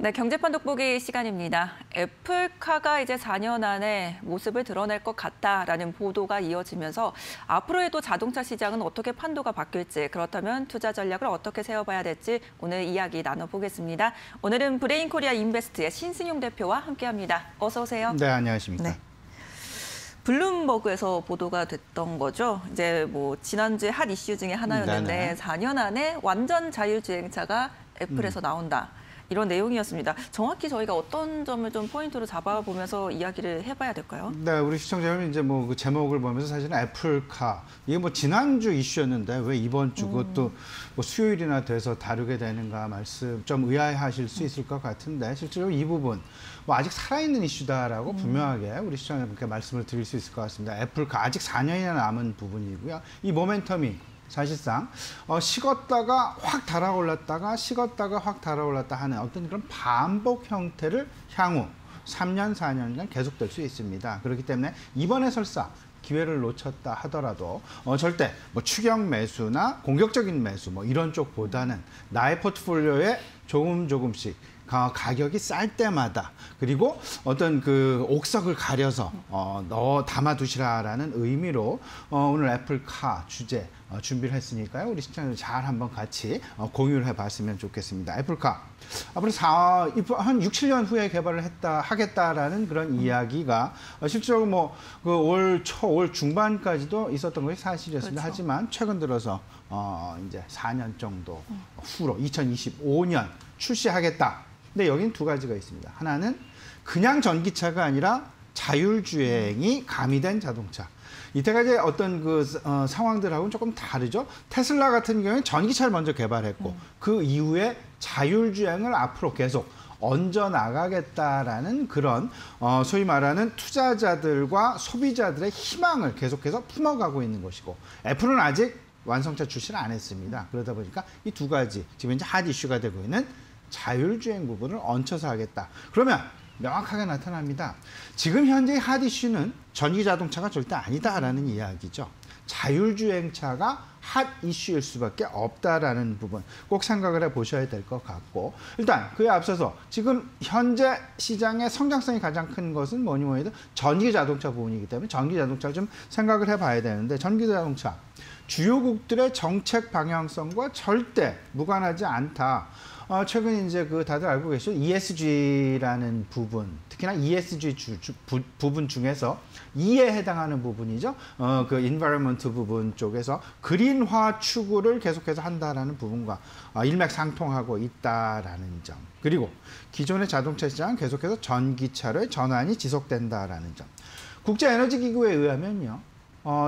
네, 경제판 돋보기 시간입니다. 애플카가 이제 4년 안에 모습을 드러낼 것 같다라는 보도가 이어지면서 앞으로의 또 자동차 시장은 어떻게 판도가 바뀔지, 그렇다면 투자 전략을 어떻게 세워봐야 될지 오늘 이야기 나눠보겠습니다. 오늘은 브레인코리아 인베스트의 신승용 대표와 함께합니다. 어서 오세요. 네, 안녕하십니까. 네. 블룸버그에서 보도가 됐던 거죠. 이제 뭐 지난주에 핫 이슈 중에 하나였는데 네네. 4년 안에 완전 자율주행차가 애플에서 나온다. 이런 내용이었습니다. 정확히 저희가 어떤 점을 좀 포인트로 잡아보면서 이야기를 해봐야 될까요? 네, 우리 시청자 여러분 이제 뭐 그 제목을 보면서 사실은 애플카 이게 뭐 지난주 이슈였는데 왜 이번 주 그것도 뭐 수요일이나 돼서 다루게 되는가 말씀 좀 의아해하실 수 있을 것 같은데 실제로 이 부분 뭐 아직 살아있는 이슈다라고 분명하게 우리 시청자분께 말씀을 드릴 수 있을 것 같습니다. 애플카 아직 4년이나 남은 부분이고요. 이 모멘텀이 사실상 식었다가 확 달아올랐다가 식었다가 확 달아올랐다 하는 어떤 그런 반복 형태를 향후 3년, 4년간 계속될 수 있습니다. 그렇기 때문에 이번에 설사 기회를 놓쳤다 하더라도 절대 뭐 추격 매수나 공격적인 매수 뭐 이런 쪽보다는 나의 포트폴리오에 조금씩 가격이 쌀 때마다 그리고 어떤 그 옥석을 가려서 넣어 담아두시라라는 의미로 오늘 애플카 주제 준비를 했으니까요. 우리 시청자들 잘 한번 같이 공유를 해봤으면 좋겠습니다. 애플카 앞으로 한 6, 7년 후에 개발을 하겠다라는 그런 이야기가 실제로 뭐 그 올 중반까지도 있었던 것이 사실이었습니다. 그렇죠. 하지만 최근 들어서 이제 4년 정도 후로 2025년 출시하겠다. 근데 여긴 두 가지가 있습니다. 하나는 그냥 전기차가 아니라 자율주행이 가미된 자동차. 이때까지 어떤 그 상황들하고는 조금 다르죠. 테슬라 같은 경우에는 전기차를 먼저 개발했고 그 이후에 자율주행을 앞으로 계속 얹어 나가겠다라는 그런 소위 말하는 투자자들과 소비자들의 희망을 계속해서 품어가고 있는 것이고 애플은 아직 완성차 출시를 안 했습니다. 그러다 보니까 이 두 가지 지금 이제 핫 이슈가 되고 있는 자율주행 부분을 얹혀서 하겠다. 그러면 명확하게 나타납니다. 지금 현재 핫 이슈는 전기 자동차가 절대 아니다라는 이야기죠. 자율주행차가 핫 이슈일 수밖에 없다라는 부분 꼭 생각을 해보셔야 될 것 같고 일단 그에 앞서서 지금 현재 시장의 성장성이 가장 큰 것은 뭐니 해도 전기 자동차 부분이기 때문에 전기 자동차 좀 생각을 해봐야 되는데 전기 자동차 주요국들의 정책 방향성과 절대 무관하지 않다. 최근 이제 그 다들 알고 계시죠? ESG라는 부분, 특히나 ESG 부분 중에서 E에 해당하는 부분이죠. 그 environment 부분 쪽에서 그린화 추구를 계속해서 한다라는 부분과 일맥상통하고 있다라는 점. 그리고 기존의 자동차 시장은 계속해서 전기차로의 전환이 지속된다라는 점. 국제에너지기구에 의하면요.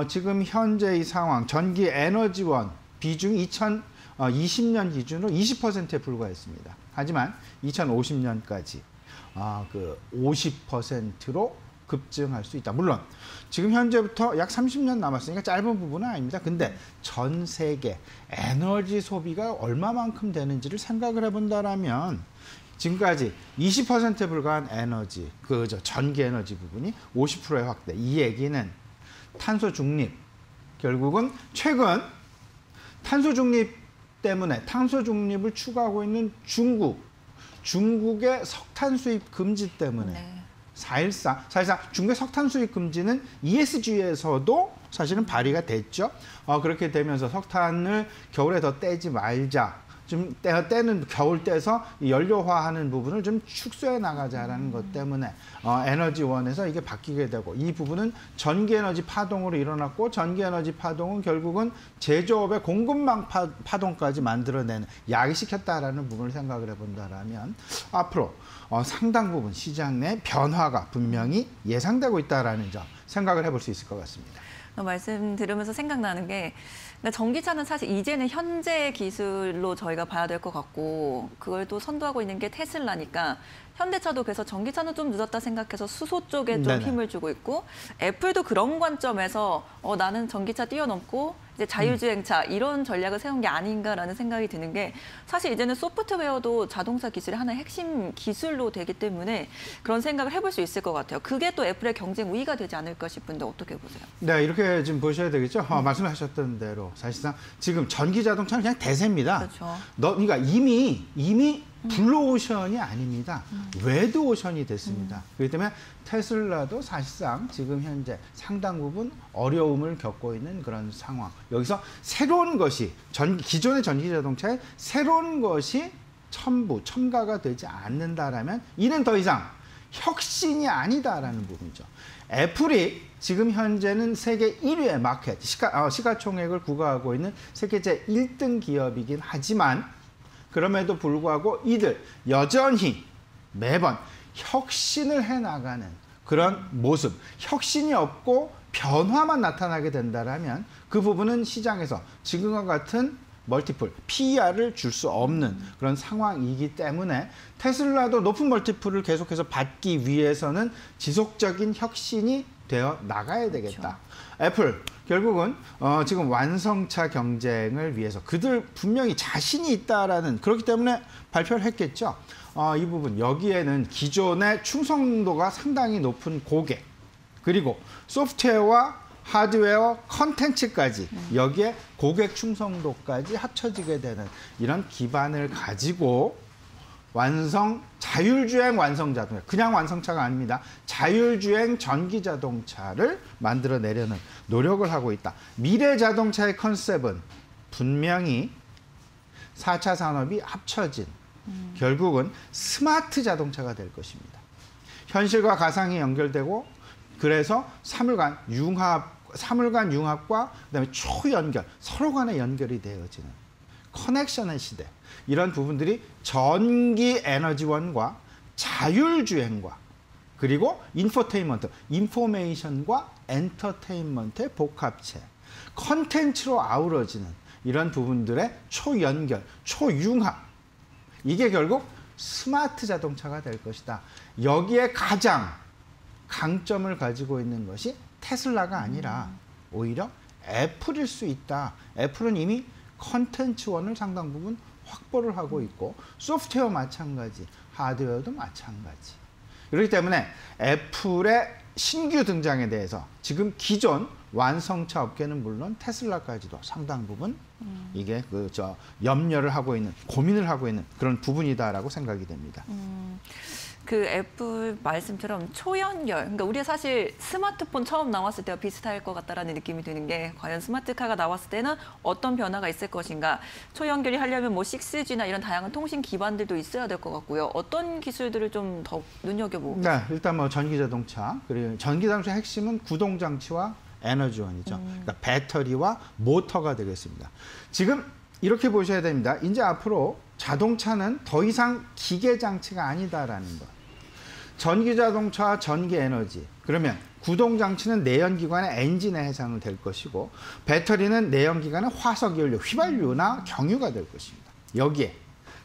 지금 현재 이 상황, 전기 에너지원 비중이 2020년 기준으로 20%에 불과했습니다. 하지만 2050년까지 그 50%로 급증할 수 있다. 물론 지금 현재부터 약 30년 남았으니까 짧은 부분은 아닙니다. 근데 전 세계 에너지 소비가 얼마만큼 되는지를 생각을 해본다라면 지금까지 20%에 불과한 에너지, 전기 에너지 부분이 50%의 확대. 이 얘기는 탄소 중립, 결국은 최근 탄소 중립 때문에 탄소 중립을 추구하고 있는 중국의 석탄 수입 금지 때문에 사실상 중국의 석탄 수입 금지는 ESG에서도 사실은 발의가 됐죠. 그렇게 되면서 석탄을 겨울에 더 떼지 말자. 좀 때는 겨울 떼서 연료화하는 부분을 좀 축소해 나가자라는 것 때문에 에너지원에서 이게 바뀌게 되고 이 부분은 전기에너지 파동으로 일어났고 전기에너지 파동은 결국은 제조업의 공급망 파동까지 만들어내는 야기시켰다라는 부분을 생각을 해본다라면 앞으로 상당 부분 시장 내 변화가 분명히 예상되고 있다라는 점 생각을 해볼 수 있을 것 같습니다. 말씀 들으면서 생각나는 게 전기차는 사실 이제는 현재 기술로 저희가 봐야 될 것 같고 그걸 또 선도하고 있는 게 테슬라니까 현대차도 그래서 전기차는 좀 늦었다 생각해서 수소 쪽에 좀 힘을 주고 있고 애플도 그런 관점에서 나는 전기차 뛰어넘고 이제 자율주행차 이런 전략을 세운 게 아닌가라는 생각이 드는 게 사실 이제는 소프트웨어도 자동차 기술의 하나의 핵심 기술로 되기 때문에 그런 생각을 해볼 수 있을 것 같아요. 그게 또 애플의 경쟁 우위가 되지 않을까 싶은데 어떻게 보세요? 네, 이렇게 지금 보셔야 되겠죠. 말씀하셨던 대로 사실상 지금 전기 자동차는 그냥 대세입니다. 그렇죠. 그러니까 이미 블루오션이 아닙니다. 레드오션이 됐습니다. 그렇기 때문에 테슬라도 사실상 지금 현재 상당 부분 어려움을 겪고 있는 그런 상황. 여기서 새로운 것이 기존의 전기 자동차에 새로운 것이 첨가가 되지 않는다라면 이는 더 이상 혁신이 아니다라는 부분이죠. 애플이 지금 현재는 세계 1위의 마켓, 시가총액을 구가하고 있는 세계제 1등 기업이긴 하지만 그럼에도 불구하고 이들 여전히 매번 혁신을 해나가는 그런 모습, 혁신이 없고 변화만 나타나게 된다면 그 부분은 시장에서 지금과 같은 멀티플, PER을 줄 수 없는 그런 상황이기 때문에 테슬라도 높은 멀티플을 계속해서 받기 위해서는 지속적인 혁신이 되어 나가야 되겠다. 애플 결국은 지금 완성차 경쟁을 위해서 그들 분명히 자신이 있다라는 그렇기 때문에 발표를 했겠죠. 이 부분 여기에는 기존의 충성도가 상당히 높은 고객 그리고 소프트웨어와 하드웨어, 컨텐츠까지 여기에 고객 충성도까지 합쳐지게 되는 이런 기반을 가지고 자율주행 완성 자동차, 그냥 완성차가 아닙니다. 자율주행 전기 자동차를 만들어내려는 노력을 하고 있다. 미래 자동차의 컨셉은 분명히 4차 산업이 합쳐진 결국은 스마트 자동차가 될 것입니다. 현실과 가상이 연결되고 그래서 사물간 융합과 그다음에 초연결, 서로 간의 연결이 되어지는 커넥션의 시대. 이런 부분들이 전기 에너지원과 자율주행과 그리고 인포테인먼트, 인포메이션과 엔터테인먼트의 복합체, 컨텐츠로 아우러지는 이런 부분들의 초연결, 초융합. 이게 결국 스마트 자동차가 될 것이다. 여기에 가장 강점을 가지고 있는 것이 테슬라가 아니라 오히려 애플일 수 있다. 애플은 이미 컨텐츠원을 상당 부분 확보를 하고 있고 소프트웨어 마찬가지, 하드웨어도 마찬가지. 그렇기 때문에 애플의 신규 등장에 대해서 지금 기존 완성차 업계는 물론 테슬라까지도 상당 부분 이게 염려를 하고 있는, 고민을 하고 있는 그런 부분이다라고 생각이 됩니다. 그 애플 말씀처럼 초연결, 그러니까 우리가 사실 스마트폰 처음 나왔을 때와 비슷할 것 같다라는 느낌이 드는 게 과연 스마트카가 나왔을 때는 어떤 변화가 있을 것인가. 초연결이 하려면 뭐 6G나 이런 다양한 통신 기반들도 있어야 될 것 같고요. 어떤 기술들을 좀 더 눈여겨보고. 네, 일단 뭐 전기자동차, 그리고 전기자동차 핵심은 구동장치와 에너지원이죠. 그러니까 배터리와 모터가 되겠습니다. 지금 이렇게 보셔야 됩니다. 이제 앞으로 자동차는 더 이상 기계장치가 아니다라는 것. 전기자동차와 전기에너지. 그러면 구동장치는 내연기관의 엔진에 해당이 될 것이고 배터리는 내연기관의 화석연료, 휘발유나 경유가 될 것입니다. 여기에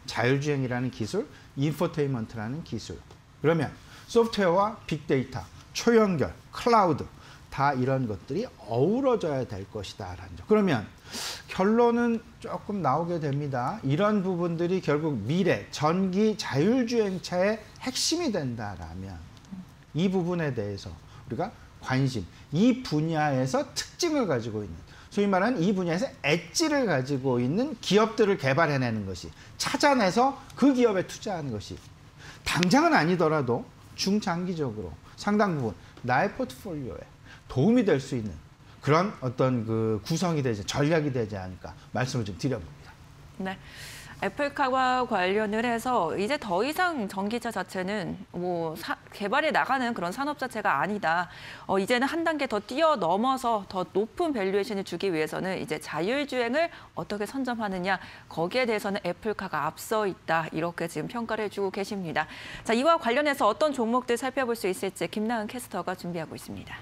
자율주행이라는 기술, 인포테인먼트라는 기술. 그러면 소프트웨어와 빅데이터, 초연결, 클라우드 다 이런 것들이 어우러져야 될 것이다라는 점. 그러면 결론은 조금 나오게 됩니다. 이런 부분들이 결국 미래 전기 자율주행차의 핵심이 된다라면 이 부분에 대해서 우리가 관심, 이 분야에서 특징을 가지고 있는, 소위 말하는 이 분야에서 엣지를 가지고 있는 기업들을 개발해내는 것이, 찾아내서 그 기업에 투자하는 것이 당장은 아니더라도 중장기적으로 상당 부분 나의 포트폴리오에 도움이 될 수 있는 그런 어떤 그 구성이 되지, 전략이 되지 않을까 말씀을 좀 드려봅니다. 네. 애플카와 관련을 해서 이제 더 이상 전기차 자체는 개발해 나가는 그런 산업 자체가 아니다. 이제는 한 단계 더 뛰어넘어서 더 높은 밸류에이션을 주기 위해서는 이제 자율주행을 어떻게 선점하느냐, 거기에 대해서는 애플카가 앞서 있다. 이렇게 지금 평가를 해주고 계십니다. 자, 이와 관련해서 어떤 종목들 살펴볼 수 있을지 김나은 캐스터가 준비하고 있습니다.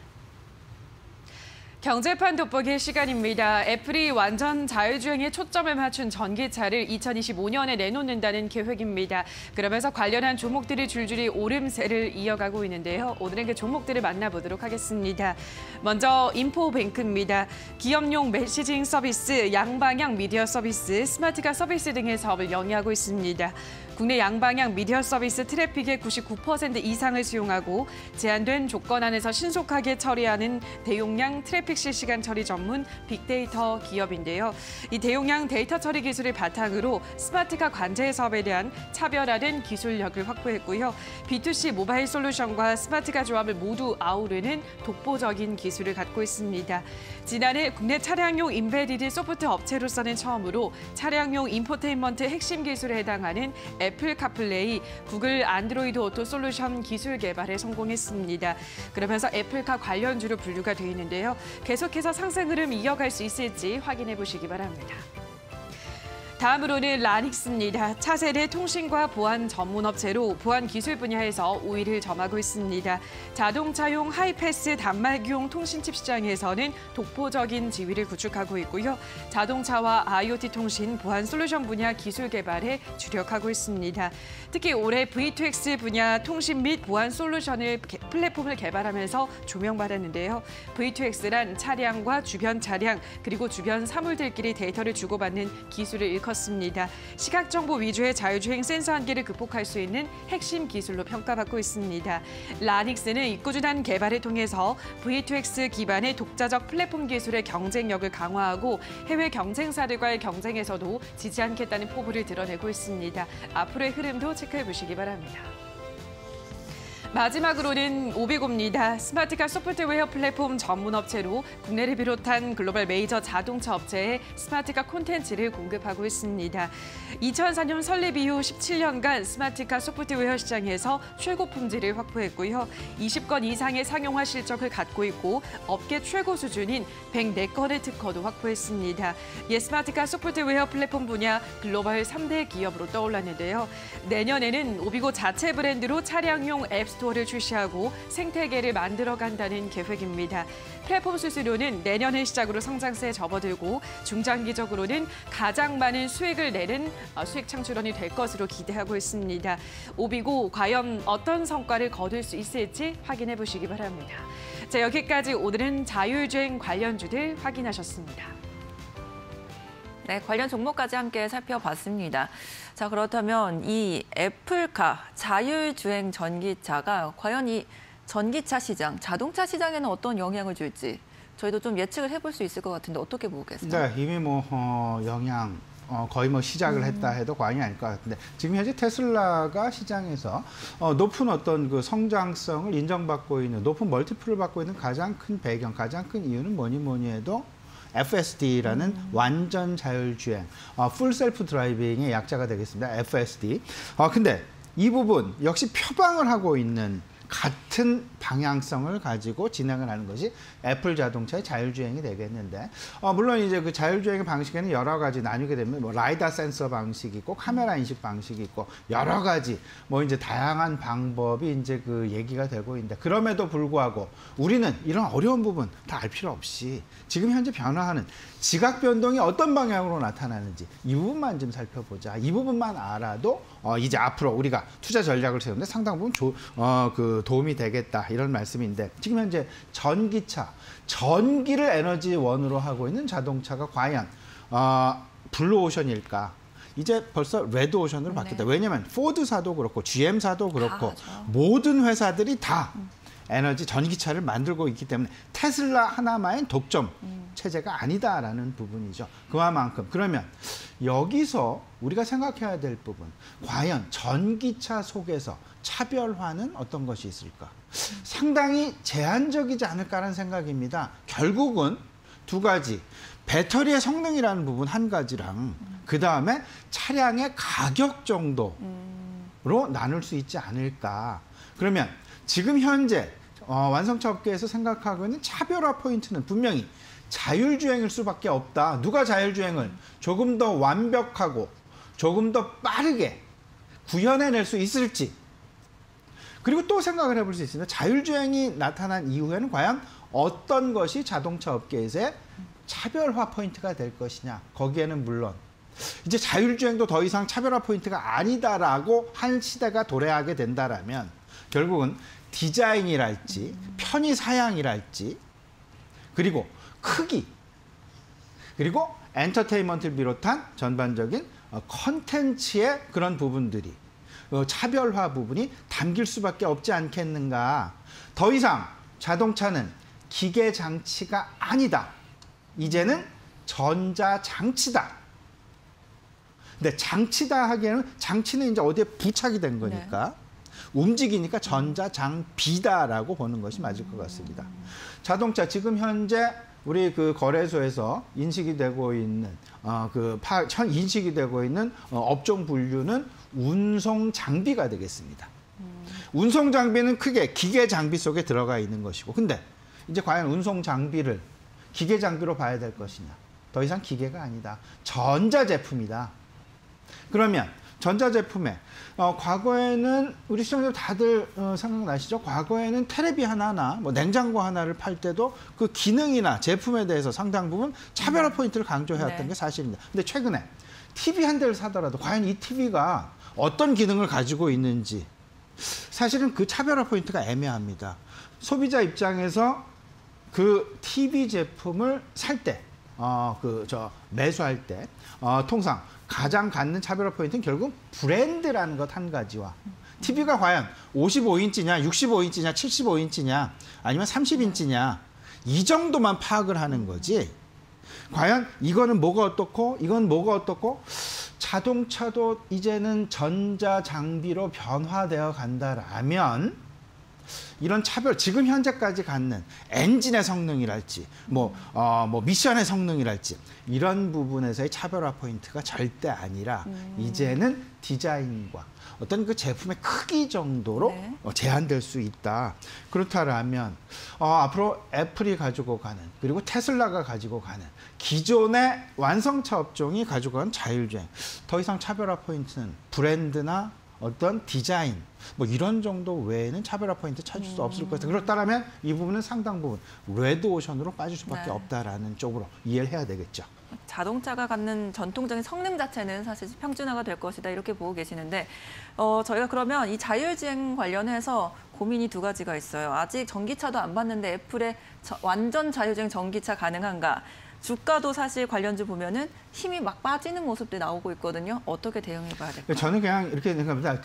경제판 돋보기 시간입니다. 애플이 완전 자율주행에 초점을 맞춘 전기차를 2025년에 내놓는다는 계획입니다. 그러면서 관련한 종목들이 줄줄이 오름세를 이어가고 있는데요. 오늘은 그 종목들을 만나보도록 하겠습니다. 먼저 인포뱅크입니다. 기업용 메시징 서비스, 양방향 미디어 서비스, 스마트카 서비스 등의 사업을 영위하고 있습니다. 국내 양방향 미디어 서비스 트래픽의 99% 이상을 수용하고 제한된 조건 안에서 신속하게 처리하는 대용량 트래픽 실시간 처리 전문 빅데이터 기업인데요. 이 대용량 데이터 처리 기술을 바탕으로 스마트카 관제 사업에 대한 차별화된 기술력을 확보했고요. B2C 모바일 솔루션과 스마트카 조합을 모두 아우르는 독보적인 기술을 갖고 있습니다. 지난해 국내 차량용 임베디드 소프트 업체로서는 처음으로 차량용 인포테인먼트 핵심 기술에 해당하는 애플 카플레이, 구글 안드로이드 오토 솔루션 기술 개발에 성공했습니다. 그러면서 애플카 관련주로 분류가 되어 있는데요. 계속해서 상승 흐름 이어갈 수 있을지 확인해 보시기 바랍니다. 다음으로는 라닉스입니다. 차세대 통신과 보안 전문 업체로 보안 기술 분야에서 우위를 점하고 있습니다. 자동차용 하이패스 단말기용 통신칩 시장에서는 독보적인 지위를 구축하고 있고요. 자동차와 IoT 통신, 보안 솔루션 분야 기술 개발에 주력하고 있습니다. 특히 올해 V2X 분야 통신 및 보안 솔루션을 플랫폼을 개발하면서 조명받았는데요. V2X란 차량과 주변 차량 그리고 주변 사물들끼리 데이터를 주고받는 기술을 일컫습니다. 시각 정보 위주의 자율주행 센서 한계를 극복할 수 있는 핵심 기술로 평가받고 있습니다. 라닉스는 꾸준한 개발을 통해서 V2X 기반의 독자적 플랫폼 기술의 경쟁력을 강화하고 해외 경쟁사들과의 경쟁에서도 지지 않겠다는 포부를 드러내고 있습니다. 앞으로의 흐름도 체크해 보시기 바랍니다. 마지막으로는 오비고입니다. 스마트카 소프트웨어 플랫폼 전문 업체로 국내를 비롯한 글로벌 메이저 자동차 업체에 스마트카 콘텐츠를 공급하고 있습니다. 2004년 설립 이후 17년간 스마트카 소프트웨어 시장에서 최고 품질을 확보했고요. 20건 이상의 상용화 실적을 갖고 있고 업계 최고 수준인 104건의 특허도 확보했습니다. 스마트카 소프트웨어 플랫폼 분야 글로벌 3대 기업으로 떠올랐는데요. 내년에는 오비고 자체 브랜드로 차량용 앱스토어 를 출시하고 생태계를 만들어간다는 계획입니다. 플랫폼 수수료는 내년을 시작으로 성장세에 접어들고 중장기적으로는 가장 많은 수익을 내는 수익 창출원이 될 것으로 기대하고 있습니다. 오비고 과연 어떤 성과를 거둘 수 있을지 확인해 보시기 바랍니다. 자, 여기까지 오늘은 자율주행 관련주들 확인하셨습니다. 네, 관련 종목까지 함께 살펴봤습니다. 자, 그렇다면 이 애플카 자율주행 전기차가 과연 이 전기차 시장, 자동차 시장에는 어떤 영향을 줄지 저희도 좀 예측을 해볼 수 있을 것 같은데 어떻게 보고 계세요? 네, 이미 영향 거의 시작을 했다 해도 과언이 아닐 것 같은데 지금 현재 테슬라가 시장에서 높은 어떤 그 성장성을 인정받고 있는 높은 멀티플을 받고 있는 가장 큰 배경, 가장 큰 이유는 뭐니 해도 FSD라는 완전 자율주행, 풀 셀프 드라이빙의 약자가 되겠습니다. FSD. 근데 이 부분 역시 표방을 하고 있는 같은 방향성을 가지고 진행을 하는 것이 애플 자동차의 자율주행이 되겠는데, 물론 이제 그 자율주행의 방식에는 여러 가지 나뉘게 되면 라이다 센서 방식이 있고 카메라 인식 방식이 있고 여러 가지 이제 다양한 방법이 이제 그 얘기가 되고 있는데, 그럼에도 불구하고 우리는 이런 어려운 부분 다 알 필요 없이 지금 현재 변화하는 지각 변동이 어떤 방향으로 나타나는지 이 부분만 좀 살펴보자. 이 부분만 알아도 이제 앞으로 우리가 투자 전략을 세우는데 상당 부분 도움이 되겠다, 이런 말씀인데, 지금 현재 전기차, 전기를 에너지원으로 하고 있는 자동차가 과연 블루오션일까? 이제 벌써 레드오션으로 바뀌었다. 왜냐하면 포드사도 그렇고 GM사도 그렇고 모든 회사들이 다 에너지 전기차를 만들고 있기 때문에 테슬라 하나만의 독점 체제가 아니다라는 부분이죠. 그만큼 그러면 여기서 우리가 생각해야 될 부분, 과연 전기차 속에서 차별화는 어떤 것이 있을까? 상당히 제한적이지 않을까라는 생각입니다. 결국은 두 가지, 배터리의 성능이라는 부분 한 가지랑 그 다음에 차량의 가격 정도로 나눌 수 있지 않을까. 그러면 지금 현재 완성차 업계에서 생각하고 있는 차별화 포인트는 분명히 자율주행일 수밖에 없다. 누가 자율주행을 조금 더 완벽하고 조금 더 빠르게 구현해낼 수 있을지. 그리고 또 생각을 해볼 수 있습니다. 자율주행이 나타난 이후에는 과연 어떤 것이 자동차 업계에서의 차별화 포인트가 될 것이냐. 거기에는 물론 이제 자율주행도 더 이상 차별화 포인트가 아니다라고 한 시대가 도래하게 된다라면 결국은 디자인이랄지 편의사양이랄지 그리고 크기 그리고 엔터테인먼트를 비롯한 전반적인 컨텐츠의 그런 부분들이 차별화 부분이 담길 수밖에 없지 않겠는가. 더 이상 자동차는 기계 장치가 아니다. 이제는 전자장치다. 근데 장치다 하기에는 장치는 이제 어디에 부착이 된 거니까 움직이니까 전자장비다라고 보는 것이 맞을 것 같습니다. 자동차 지금 현재 우리 그 거래소에서 인식이 되고 있는 인식이 되고 있는 업종 분류는 운송 장비가 되겠습니다. 운송 장비는 크게 기계 장비 속에 들어가 있는 것이고, 근데 이제 과연 운송 장비를 기계 장비로 봐야 될 것이냐? 더 이상 기계가 아니다. 전자 제품이다. 그러면 전자 제품에 과거에는 우리 시청자들 다들 생각나시죠? 과거에는 테레비 하나나 뭐 냉장고 하나를 팔 때도 그 기능이나 제품에 대해서 상당 부분 차별화 포인트를 강조해왔던 네. 게 사실입니다. 근데 최근에 TV 한 대를 사더라도 과연 이 TV가 어떤 기능을 가지고 있는지 사실은 그 차별화 포인트가 애매합니다. 소비자 입장에서 그 TV 제품을 살 때, 매수할 때, 통상 가장 갖는 차별화 포인트는 결국 브랜드라는 것 한 가지와 TV가 과연 55인치냐, 65인치냐, 75인치냐, 아니면 30인치냐, 이 정도만 파악을 하는 거지. 과연 이거는 뭐가 어떻고, 이건 뭐가 어떻고, 자동차도 이제는 전자장비로 변화되어 간다라면 이런 차별, 지금 현재까지 갖는 엔진의 성능이랄지, 미션의 성능이랄지, 이런 부분에서의 차별화 포인트가 절대 아니라 이제는 디자인과 어떤 그 제품의 크기 정도로 네. 제한될 수 있다. 그렇다면 앞으로 애플이 가지고 가는, 그리고 테슬라가 가지고 가는 기존의 완성차 업종이 가지고 가는 자율주행, 더 이상 차별화 포인트는 브랜드나 어떤 디자인 이런 정도 외에는 차별화 포인트 찾을 수 없을 것 같아요. 그렇다면 이 부분은 상당 부분 레드오션으로 빠질 수밖에 네. 없다라는 쪽으로 이해를 해야 되겠죠. 자동차가 갖는 전통적인 성능 자체는 사실 평준화가 될 것이다 이렇게 보고 계시는데 저희가 그러면 이 자율주행 관련해서 고민이 두 가지가 있어요. 아직 전기차도 안 봤는데 애플의 완전 자율주행 전기차 가능한가? 주가도 사실 관련주 보면은 힘이 막 빠지는 모습들이 나오고 있거든요. 어떻게 대응해봐야 될까요? 저는 그냥 이렇게 생각합니다.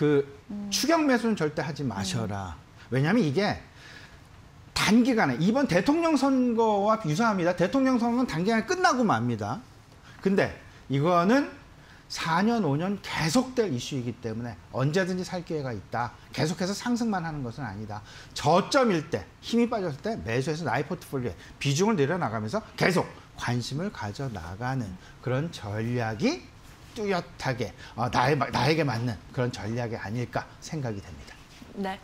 추격 매수는 절대 하지 마셔라. 왜냐하면 이게 단기간에 이번 대통령 선거와 유사합니다. 대통령 선거는 단기간에 끝나고 맙니다. 근데 이거는 4년, 5년 계속될 이슈이기 때문에 언제든지 살 기회가 있다. 계속해서 상승만 하는 것은 아니다. 저점일 때, 힘이 빠졌을 때 매수해서 나의 포트폴리오에 비중을 내려나가면서 계속 관심을 가져나가는 그런 전략이 뚜렷하게 나에게 맞는 그런 전략이 아닐까 생각이 됩니다. 네.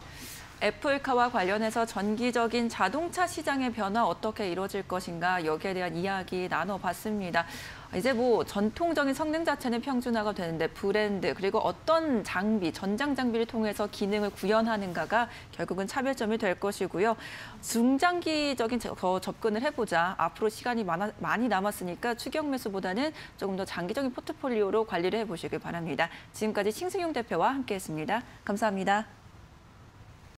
애플카와 관련해서 전기적인 자동차 시장의 변화 어떻게 이루어질 것인가 여기에 대한 이야기 나눠봤습니다. 이제 전통적인 성능 자체는 평준화가 되는데 브랜드 그리고 어떤 장비, 전장 장비를 통해서 기능을 구현하는가가 결국은 차별점이 될 것이고요. 중장기적인 접근을 해보자. 앞으로 시간이 많이 남았으니까 추격 매수보다는 조금 더 장기적인 포트폴리오로 관리를 해보시길 바랍니다. 지금까지 칭승용 대표와 함께했습니다. 감사합니다.